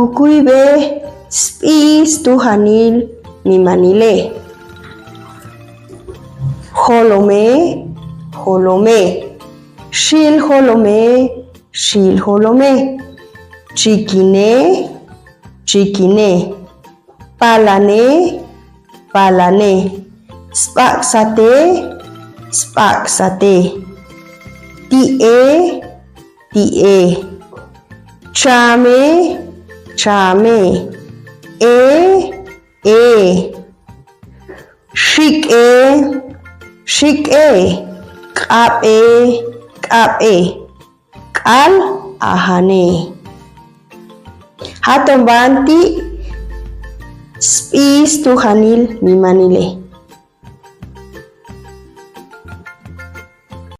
kukuibe spis tuhanil mimanile. Holome, holome. Shil holome, shil holome. Chikine, chikine. Palane, palane. Spaksate, spaksate. Tie, tie. Chame, chame. E. Shike, shike. Kape, kape. Kal ahane. Hatombanti spis tuhanil mimanile.